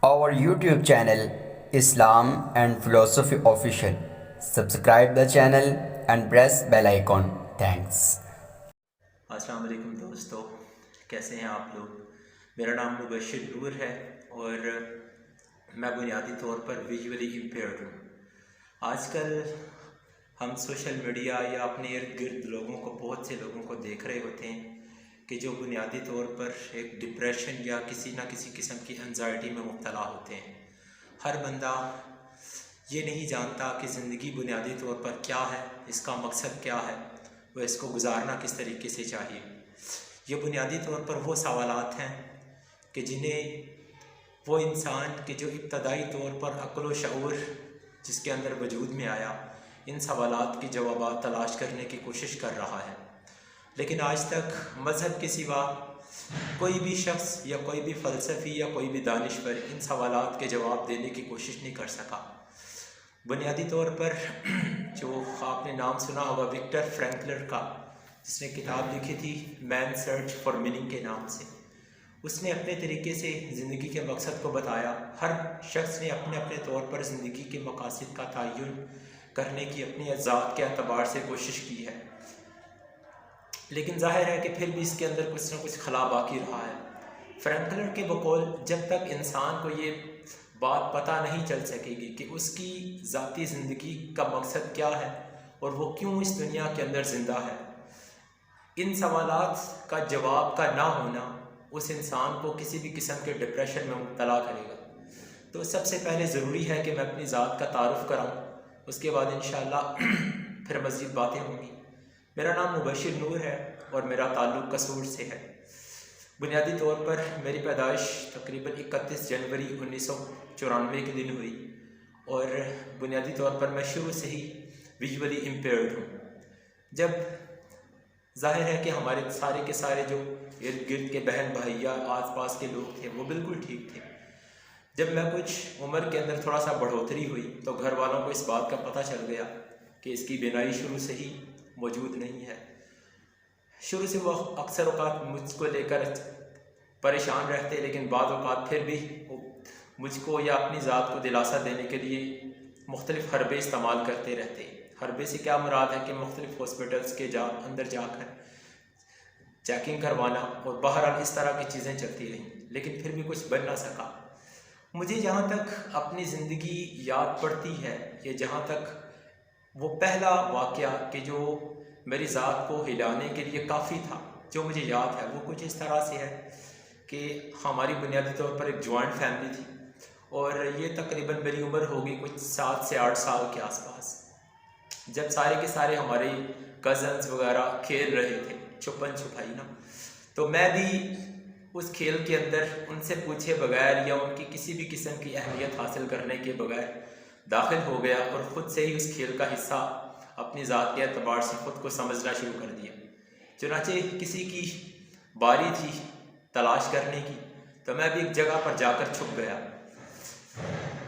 our YouTube channel Islam and Philosophy Official. Subscribe the channel and press bell icon. Thanks. अस्सलाम वालेकुम दोस्तों, कैसे हैं आप लोग। मेरा नाम मुबशिर नूर है और मैं बुनियादी तौर पर विजुअली इम्पेयर्ड हूँ। आजकल हम सोशल मीडिया या अपने इर्द गिर्द लोगों को, बहुत से लोगों को देख रहे होते हैं कि जो बुनियादी तौर पर एक डिप्रेशन या किसी न किसी किस्म की एंजाइटी में मुब्तला होते हैं। हर बंदा ये नहीं जानता कि ज़िंदगी बुनियादी तौर पर क्या है, इसका मकसद क्या है, वह इसको गुजारना किस तरीके से चाहिए। ये बुनियादी तौर पर वो सवालात हैं कि जिन्हें वो इंसान के जो इब्तदाई तौर पर अक्ल व शऊर जिसके अंदर वजूद में आया, इन सवालात के जवाब तलाश करने की कोशिश कर रहा है। लेकिन आज तक मज़हब के सिवा कोई भी शख्स या कोई भी फ़लसफ़ी या कोई भी दानिश्वर इन सवालात के जवाब देने की कोशिश नहीं कर सका। बुनियादी तौर पर जो आपने नाम सुना होगा विक्टर फ्रैंकलर का, जिसने किताब लिखी थी मैन सर्च फॉर मीनिंग के नाम से, उसने अपने तरीके से ज़िंदगी के मकसद को बताया। हर शख्स ने अपने अपने तौर पर ज़िंदगी के मकासद का तयन करने की अपनी ज़ात के अतबार से कोशिश की है, लेकिन जाहिर है कि फिर भी इसके अंदर कुछ ना कुछ खला बाकी रहा है। फ्रैंकलर के बकौल जब तक इंसान को ये बात पता नहीं चल सकेगी कि उसकी ज़ाती ज़िंदगी का मकसद क्या है और वो क्यों इस दुनिया के अंदर ज़िंदा है, इन सवालात का जवाब का ना होना उस इंसान को किसी भी किस्म के डिप्रेशन में मुब्तला करेगा। तो सबसे पहले ज़रूरी है कि मैं अपनी ज़ात का तारुफ़ कराऊँ, उसके बाद इंशाअल्लाह फिर मज़ीद बातें होंगी। मेरा नाम मुबशिर नूर है और मेरा ताल्लुक़ कसूर से है। बुनियादी तौर पर मेरी पैदाइश तकरीबन 31 जनवरी 1994 के दिन हुई और बुनियादी तौर पर मैं शुरू से ही विजुअली इम्पेयर्ड हूँ। जब जाहिर है कि हमारे सारे के सारे जो इर्द गिर्द के बहन भाई या आस पास के लोग थे वो बिल्कुल ठीक थे। जब मैं कुछ उम्र के अंदर थोड़ा सा बढ़ोतरी हुई तो घर वालों को इस बात का पता चल गया कि इसकी बीनाई शुरू से ही मौजूद नहीं है। शुरू से वो अक्सर औक़ात मुझको लेकर परेशान रहते, लेकिन बाद औक़ात फिर भी मुझको या अपनी ज़ात को दिलासा देने के लिए मुख्तलिफ़ हरबे इस्तेमाल करते रहते। हरबे से क्या मुराद है कि मुख्तलिफ़ हॉस्पिटल्स के अंदर जाकर चेकिंग करवाना और बहरहाल इस तरह की चीज़ें चलती रहीं, लेकिन फिर भी कुछ बन ना सका। मुझे जहाँ तक अपनी ज़िंदगी याद पड़ती है, ये जहाँ तक वो पहला वाक़या कि जो मेरी ज़ात को हिलाने के लिए काफ़ी था, जो मुझे याद है वो कुछ इस तरह से है कि हमारी बुनियादी तौर पर एक जॉइंट फैमिली थी और ये तकरीबन मेरी उम्र होगी कुछ 7 से 8 साल के आसपास। जब सारे के सारे हमारे कज़न्स वगैरह खेल रहे थे छुपन छुपाई ना, तो मैं भी उस खेल के अंदर उनसे पूछे बगैर या उनकी किसी भी किस्म की अहमियत हासिल करने के बगैर दाखिल हो गया और ख़ुद से ही उस खेल का हिस्सा अपनी ज़ात के एतबार से ख़ुद को समझना शुरू कर दिया। चुनांचे किसी की बारी थी तलाश करने की, तो मैं भी एक जगह पर जाकर छुप गया।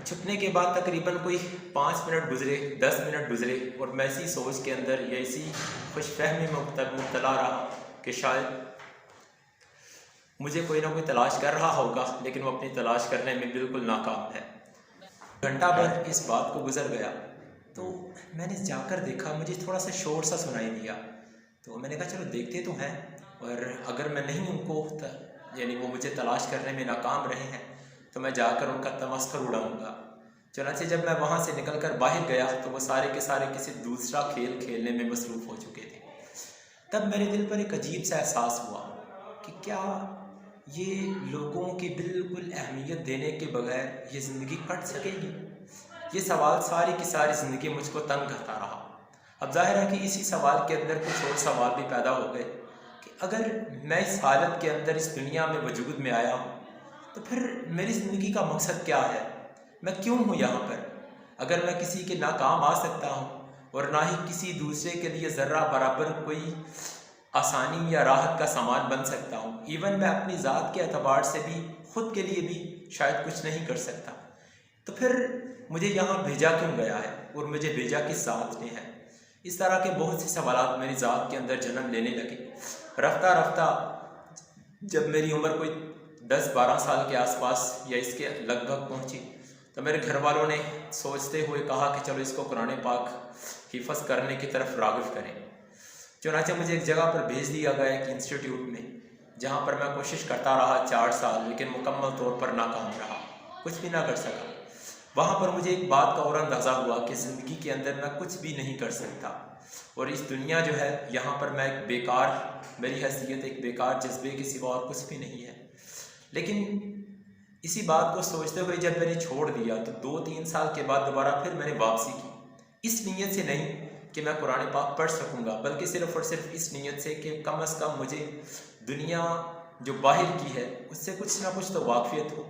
छुपने के बाद तकरीबन कोई 5 मिनट गुजरे, 10 मिनट गुजरे और मैं इसी सोच के अंदर या इसी खुशफहमी में मुब्तला रहा कि शायद मुझे कोई ना कोई तलाश कर रहा होगा, लेकिन वो अपनी तलाश करने में बिल्कुल नाकाम है। घंटा भर इस बात को गुजर गया तो मैंने जाकर देखा, मुझे थोड़ा सा शोर सा सुनाई दिया, तो मैंने कहा चलो देखते तो हैं, और अगर मैं नहीं उनको यानी वो मुझे तलाश करने में नाकाम रहे हैं तो मैं जाकर उनका तमस्खर उड़ाऊँगा। चुनांचे जब मैं वहाँ से निकल कर बाहर गया तो वो सारे के सारे किसी दूसरा खेल खेलने में मसरूफ़ हो चुके थे। तब मेरे दिल पर एक अजीब सा एहसास हुआ कि क्या ये लोगों की बिल्कुल अहमियत देने के बगैर ये ज़िंदगी कट सकेगी। ये सवाल सारी की सारी ज़िंदगी मुझको तंग करता रहा। अब जाहिर है कि इसी सवाल के अंदर कुछ और सवाल भी पैदा हो गए कि अगर मैं इस हालत के अंदर इस दुनिया में वजूद में आया हूँ तो फिर मेरी ज़िंदगी का मकसद क्या है, मैं क्यों हूँ यहाँ पर। अगर मैं किसी के ना काम आ सकता हूँ और ना ही किसी दूसरे के लिए ज़र्रा बराबर कोई आसानी या राहत का सामान बन सकता हूँ, इवन मैं अपनी ज़ात के एतबार से भी ख़ुद के लिए भी शायद कुछ नहीं कर सकता, तो फिर मुझे यहाँ भेजा क्यों गया है और मुझे भेजा किस ज़ात ने है। इस तरह के बहुत से सवालात मेरी ज़ात के अंदर जन्म लेने लगे। रफ्ता रफ्ता जब मेरी उम्र कोई 10-12 साल के आसपास या इसके लगभग पहुंची, तो मेरे घर वालों ने सोचते हुए कहा कि चलो इसको कुरान पाक हिफ़्ज़ करने की तरफ राग़िब करें। चुनांचे मुझे एक जगह पर भेज दिया गया एक इंस्टीट्यूट में, जहाँ पर मैं कोशिश करता रहा 4 साल, लेकिन मुकम्मल तौर पर नाकाम रहा, कुछ भी ना कर सका। वहाँ पर मुझे एक बात का और अंदाज़ा हुआ कि ज़िंदगी के अंदर मैं कुछ भी नहीं कर सकता, और इस दुनिया जो है यहाँ पर मैं एक बेकार, मेरी हैसियत एक बेकार जज्बे के सिवा और कुछ भी नहीं है। लेकिन इसी बात को सोचते हुए जब मैंने छोड़ दिया तो 2-3 साल के बाद दोबारा फिर मैंने वापसी की, इस नीयत से नहीं कि मैं कुरान पाक पढ़ सकूँगा, बल्कि सिर्फ़ और सिर्फ इस नीयत से कि कम अज़ कम मुझे दुनिया जो बाहर की है उससे कुछ ना कुछ तो वाक़फ़ियत हो।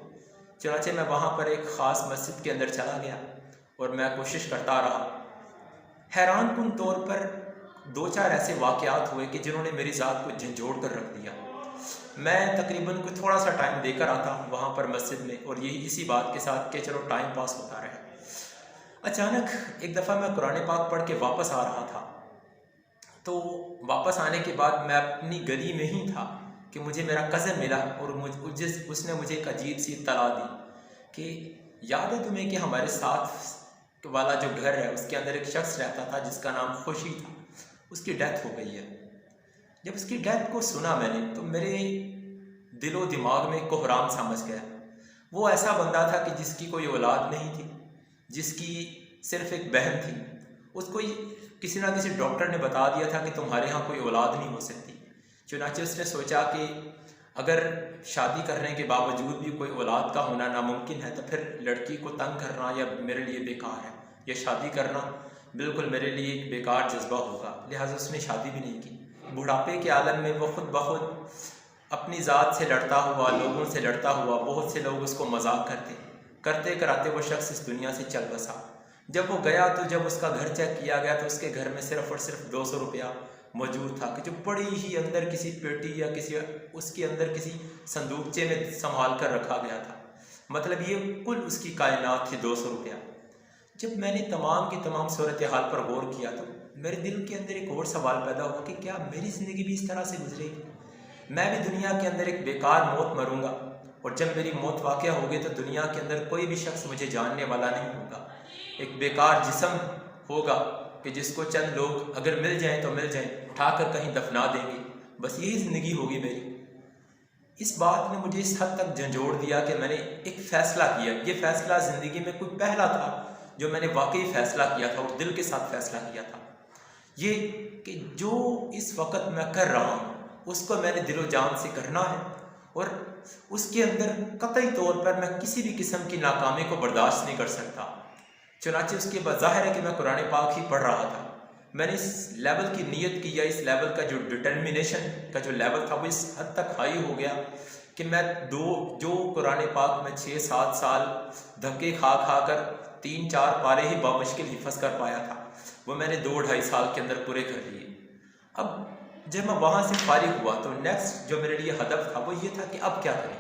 चुनांचे मैं वहाँ पर एक ख़ास मस्जिद के अंदर चला गया और मैं कोशिश करता रहा। हैरानकुन तौर पर 2-4 ऐसे वाक़यात हुए कि जिन्होंने मेरी ज़ात को झंझोड़ कर रख दिया। मैं तकरीबन कोई थोड़ा सा टाइम देकर आता वहाँ पर मस्जिद में, और यही इसी बात के साथ कि चलो टाइम पास होता रहे। अचानक एक दफ़ा मैं कुरान पाक पढ़ के वापस आ रहा था, तो वापस आने के बाद मैं अपनी गली में ही था कि मुझे मेरा कज़न मिला, और उसने मुझे एक अजीब सी इत्तला दी कि याद है तुम्हें कि हमारे साथ वाला जो घर है उसके अंदर एक शख्स रहता था जिसका नाम खुशी था, उसकी डेथ हो गई है। जब उसकी डेथ को सुना मैंने तो मेरे दिलो दिमाग में कोहराम समझ गया। वो ऐसा बंदा था कि जिसकी कोई औलाद नहीं थी, जिसकी सिर्फ एक बहन थी। उसको किसी ना किसी डॉक्टर ने बता दिया था कि तुम्हारे यहाँ कोई औलाद नहीं हो सकती। चुनांचे उसने सोचा कि अगर शादी करने के बावजूद भी कोई औलाद का होना नामुमकिन है तो फिर लड़की को तंग करना या मेरे लिए बेकार है, या शादी करना बिल्कुल मेरे लिए एक बेकार जज्बा होगा। लिहाजा उसने शादी भी नहीं की। बुढ़ापे के आलम में वो खुद ब खुद अपनी ज़ात से लड़ता हुआ, लोगों से लड़ता हुआ, बहुत से लोग उसको मजाक करते कराते वो शख्स इस दुनिया से चल बसा। जब वो गया तो जब उसका घर चेक किया गया तो उसके घर में सिर्फ़ और सिर्फ 200 रुपया मौजूद था, कि जो बड़ी ही अंदर किसी पेटी या किसी उसके अंदर किसी संदूकचे में संभाल कर रखा गया था। मतलब ये कुल उसकी कायनात थी 200 रुपया। जब मैंने तमाम की तमाम सूरत हाल पर गौर किया तो मेरे दिल के अंदर एक और सवाल पैदा हुआ कि क्या मेरी ज़िंदगी भी इस तरह से गुजरेगी? मैं भी दुनिया के अंदर एक बेकार मौत मरूंगा, और जब मेरी मौत वाक़या होगी तो दुनिया के अंदर कोई भी शख्स मुझे जानने वाला नहीं होगा। एक बेकार जिस्म होगा कि जिसको चंद लोग अगर मिल जाएं तो मिल जाएं, उठाकर कहीं दफना देंगे। बस यही ज़िंदगी होगी मेरी। इस बात ने मुझे इस हद तक झंझोड़ दिया कि मैंने एक फ़ैसला किया। ये फ़ैसला ज़िंदगी में कोई पहला था जो मैंने वाकई फ़ैसला किया था और दिल के साथ फ़ैसला किया था, ये कि जो इस वक्त मैं कर रहा हूँ उसको मैंने दिलो जान से करना है, और उसके अंदर कतई तौर पर मैं किसी भी किस्म की नाकामी को बर्दाश्त नहीं कर सकता। चुनांचे उसके बाद ज़ाहिर है कि मैं कुरान पाक ही पढ़ रहा था। मैंने इस लेवल की नीयत की, या इस लेवल का जो डिटर्मिनेशन का जो लेवल था वो इस हद तक हाई हो गया कि मैं जो कुरान पाक में 6-7 साल धक्के खा कर 3-4 पारे ही बामुश्किल हिफ़्ज़ कर पाया था, वो मैंने 2-2.5 साल के अंदर पूरे कर लिए। अब जब मैं वहाँ से फारिग हुआ तो नेक्स्ट जो मेरे लिए हदफ था वो ये था कि अब क्या करें।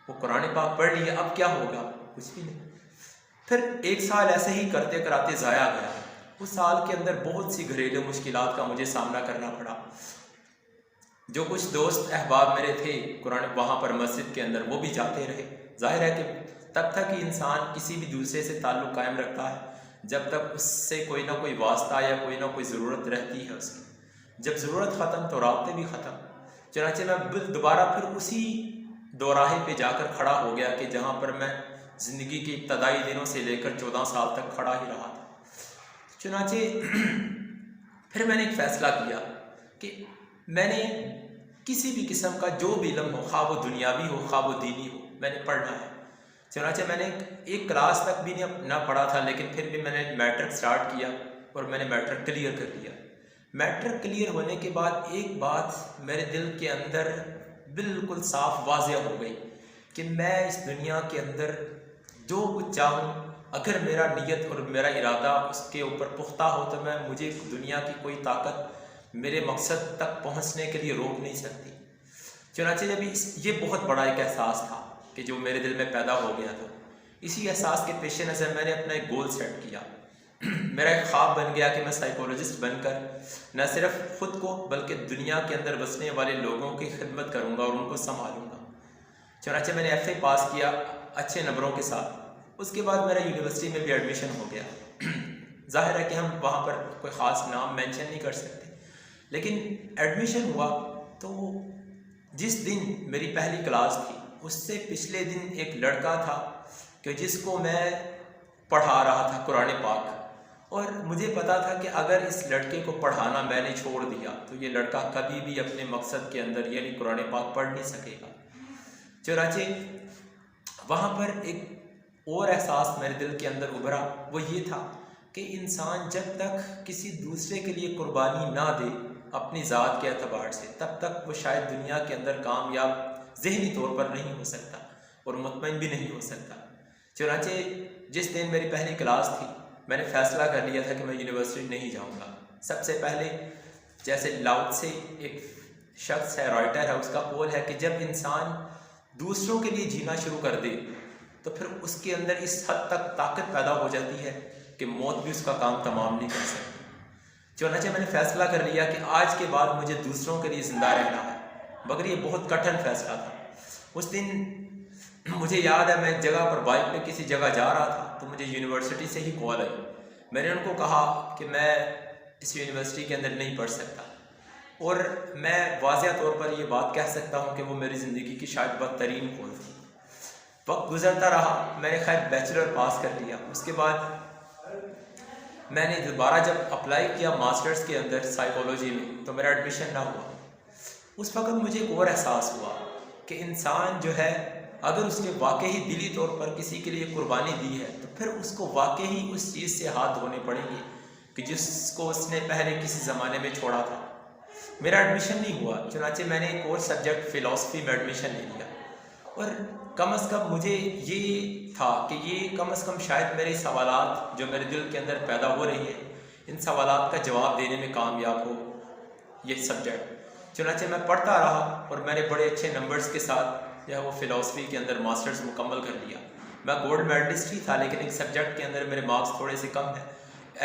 वो कुरान पाक पढ़ लिए, अब क्या होगा? कुछ भी नहीं। फिर 1 साल ऐसे ही करते कराते ज़ाया गया। उस साल के अंदर बहुत सी घरेलू मुश्किलात का मुझे सामना करना पड़ा। जो कुछ दोस्त अहबाब मेरे थे कुरान वहाँ पर मस्जिद के अंदर, वो भी जाते रहे। जाहिर है कि तब तक ही इंसान किसी भी दूसरे से ताल्लुक़ कायम रखता है जब तक उससे कोई ना कोई वास्ता या कोई ना कोई ज़रूरत रहती है उसकी। जब ज़रूरत ख़त्म तो राब्ते भी ख़त्म। चुनांचे मैं दोबारा फिर उसी दोराहे पे जाकर खड़ा हो गया कि जहाँ पर मैं ज़िंदगी के इब्तदाई दिनों से लेकर 14 साल तक खड़ा ही रहा था। चुनांचे फिर मैंने एक फ़ैसला किया कि मैंने किसी भी किस्म का जो भी इल्म हो, खा वो दुनियावी हो खा वो दीनी हो, मैंने पढ़ना है। चुनांचे मैंने एक क्लास तक भी ना पढ़ा था, लेकिन फिर भी मैंने मैट्रिक स्टार्ट किया और मैंने मैट्रिक क्लियर कर लिया। मैट्रिक क्लियर होने के बाद एक बात मेरे दिल के अंदर बिल्कुल साफ वाज़ेह हो गई कि मैं इस दुनिया के अंदर जो कुछ चाहूँ, अगर मेरा नीयत और मेरा इरादा उसके ऊपर पुख्ता हो तो मुझे दुनिया की कोई ताकत मेरे मकसद तक पहुँचने के लिए रोक नहीं सकती। चुनांचे जब ये बहुत बड़ा एक एहसास था कि जो मेरे दिल में पैदा हो गया था, इसी एहसास के पेश नज़र मैंने अपना एक गोल सेट किया। मेरा एक ख्वाब बन गया कि मैं साइकोलॉजिस्ट बनकर न सिर्फ ख़ुद को बल्कि दुनिया के अंदर बसने वाले लोगों की खिदमत करूँगा और उनको संभालूँगा। चुनांचे मैंने FA पास किया अच्छे नंबरों के साथ। उसके बाद मेरा यूनिवर्सिटी में भी एडमिशन हो गया। जाहिर है कि हम वहाँ पर कोई ख़ास नाम मेंशन नहीं कर सकते, लेकिन एडमिशन हुआ तो जिस दिन मेरी पहली क्लास थी उससे पिछले दिन एक लड़का था कि जिसको मैं पढ़ा रहा था कुरान पाक, और मुझे पता था कि अगर इस लड़के को पढ़ाना मैंने छोड़ दिया तो ये लड़का कभी भी अपने मकसद के अंदर यानी कुरान पाक पढ़ नहीं सकेगा। चुनांचे वहाँ पर एक और एहसास मेरे दिल के अंदर उभरा, वो ये था कि इंसान जब तक किसी दूसरे के लिए कुर्बानी ना दे अपनी ज़ात के एतबार से, तब तक वो शायद दुनिया के अंदर कामयाब ज़हनी तौर पर नहीं हो सकता और मुतमईन भी नहीं हो सकता। चुनांचे जिस दिन मेरी पहली क्लास थी मैंने फ़ैसला कर लिया था कि मैं यूनिवर्सिटी नहीं जाऊंगा। सबसे पहले जैसे लाउत से एक शख्स है, राइटर है, उसका कौल है कि जब इंसान दूसरों के लिए जीना शुरू कर दे तो फिर उसके अंदर इस हद तक ताकत पैदा हो जाती है कि मौत भी उसका काम तमाम नहीं कर सकती। चुनांचे मैंने फ़ैसला कर लिया कि आज के बाद मुझे दूसरों के लिए ज़िंदा रहना है, मगर ये बहुत कठिन फ़ैसला था। उस दिन मुझे याद है मैं जगह पर बाइक पे किसी जगह जा रहा था तो मुझे यूनिवर्सिटी से ही कॉल आई। मैंने उनको कहा कि मैं इस यूनिवर्सिटी के अंदर नहीं पढ़ सकता, और मैं वाज़िया तौर पर ये बात कह सकता हूँ कि वो मेरी ज़िंदगी की शायद बदतरीन कॉल थी। वक्त गुजरता रहा, मैंने खैर बैचलर पास कर लिया। उसके बाद मैंने दोबारा जब अप्लाई किया मास्टर्स के अंदर साइकोलॉजी में तो मेरा एडमिशन ना हुआ। उस वक्त मुझे एक और एहसास हुआ कि इंसान जो है अगर उसने वाकई ही दिली तौर पर किसी के लिए कुर्बानी दी है तो फिर उसको वाकई ही उस चीज़ से हाथ धोने पड़ेंगे कि जिसको उसने पहले किसी ज़माने में छोड़ा था। मेरा एडमिशन नहीं हुआ, चुनांचे मैंने एक और सब्जेक्ट फ़िलासफ़ी में एडमिशन ले लिया, और कम अज़ कम मुझे ये था कि ये कम अज़ कम शायद मेरे सवालात जो मेरे दिल के अंदर पैदा हो रही है इन सवालात का जवाब देने में कामयाब हो ये सब्जेक्ट। चुनांचे मैं पढ़ता रहा और मैंने बड़े अच्छे नंबर्स के साथ जो है वो फ़िलासफ़ी के अंदर मास्टर्स मुकम्मल कर लिया। मैं गोल्ड मेडलिस्ट ही था, लेकिन एक सब्जेक्ट के अंदर मेरे मार्क्स थोड़े से कम हैं।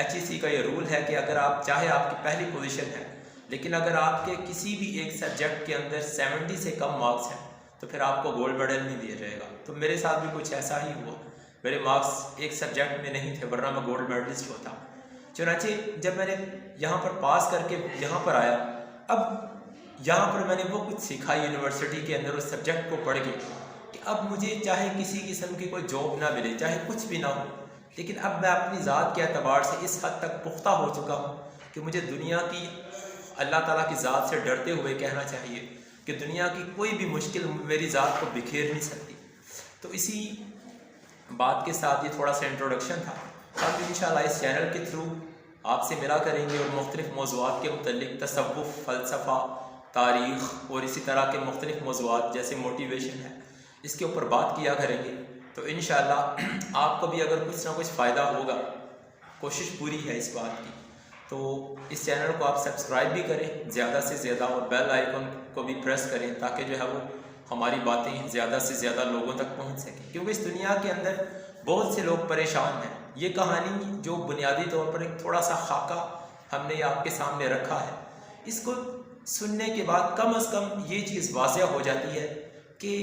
HEC का ये रूल है कि अगर आप चाहे आपकी पहली पोजीशन है, लेकिन अगर आपके किसी भी एक सब्जेक्ट के अंदर 70 से कम मार्क्स हैं तो फिर आपको गोल्ड मेडल नहीं दिया जाएगा। तो मेरे साथ भी कुछ ऐसा ही हुआ, मेरे मार्क्स एक सब्जेक्ट में नहीं थे, वरना मैं गोल्ड मेडलिस्ट होता। चुनांचे जब मैंने यहाँ पर पास करके यहाँ पर आया, अब यहाँ पर मैंने वो कुछ सीखा यूनिवर्सिटी के अंदर उस सब्जेक्ट को पढ़ के कि अब मुझे चाहे किसी किस्म की कोई जॉब ना मिले, चाहे कुछ भी ना हो, लेकिन अब मैं अपनी ज़ात के एतबार से इस हद तक पुख्ता हो चुका हूँ कि मुझे दुनिया की अल्लाह ताला की ज़ात से डरते हुए कहना चाहिए कि दुनिया की कोई भी मुश्किल मेरी ज़ात को बिखेर नहीं सकती। तो इसी बात के साथ ये थोड़ा सा इंट्रोडक्शन था। अब इंशाल्लाह इस चैनल के थ्रू आपसे मिला करेंगे और मुख्तलिफ़ मौज़ूआत के मुतल्लिक़ तसव्वुफ़, फ़लसफ़ा, तारीख़ और इसी तरह के मुख्तलिफ़ मौज़ूआत जैसे मोटिवेशन है, इसके ऊपर बात किया करेंगे। तो इंशाल्लाह आपको भी अगर कुछ ना कुछ फ़ायदा होगा, कोशिश पूरी है इस बात की, तो इस चैनल को आप सब्सक्राइब भी करें ज़्यादा से ज़्यादा और बेल आइकन को भी प्रेस करें ताकि जो है वो हमारी बातें ज़्यादा से ज़्यादा लोगों तक पहुंच सकें, क्योंकि इस दुनिया के अंदर बहुत से लोग परेशान हैं। ये कहानी जो बुनियादी तौर पर एक थोड़ा सा खाका हमने आपके सामने रखा है, इसको सुनने के बाद कम अज़ कम ये चीज़ वाज़िया हो जाती है कि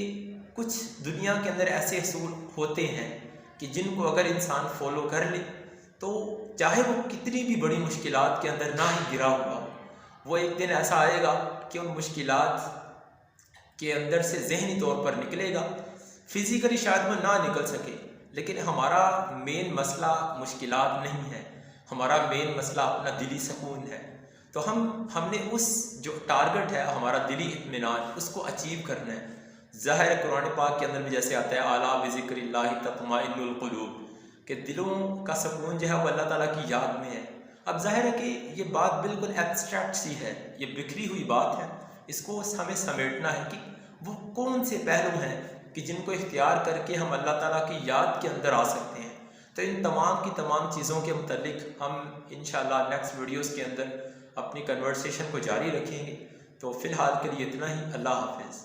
कुछ दुनिया के अंदर ऐसे असूल होते हैं कि जिनको अगर इंसान फॉलो कर ले तो चाहे वो कितनी भी बड़ी मुश्किलात के अंदर ना ही गिरा हुआ हो, वो एक दिन ऐसा आएगा कि उन मुश्किलात के अंदर से ज़हनी तौर पर निकलेगा। फिज़िकली शायद वो ना निकल सके, लेकिन हमारा मेन मसला मुश्किलात नहीं है, हमारा मेन मसला अपना दिली सुकून है। तो हमने उस जो टारगेट है हमारा दिली इत्मीनान, उसको अचीव करना है। ज़ाहिर कुरान पाक के अंदर भी जैसे आता है आला बिज़िक्रिल्लाहि तत्माइन्नुल क़ुलूब, कि दिलों का सुकून जो है वो अल्लाह ताला की याद में है। अब ज़ाहिर है कि ये बात बिल्कुल एब्स्ट्रैक्ट सी है, ये बिखरी हुई बात है, इसको हमें समेटना है कि वो कौन से पहलू हैं कि जिनको इख्तियार करके हम अल्लाह ताला की याद के अंदर आ सकते हैं। तो इन तमाम की तमाम चीज़ों के मुतल्लिक़ हम इंशाअल्लाह नेक्स्ट वीडियोज़ के अंदर अपनी कन्वर्सेशन को जारी रखेंगे। तो फ़िलहाल के लिए इतना ही। अल्लाह हाफ़िज़।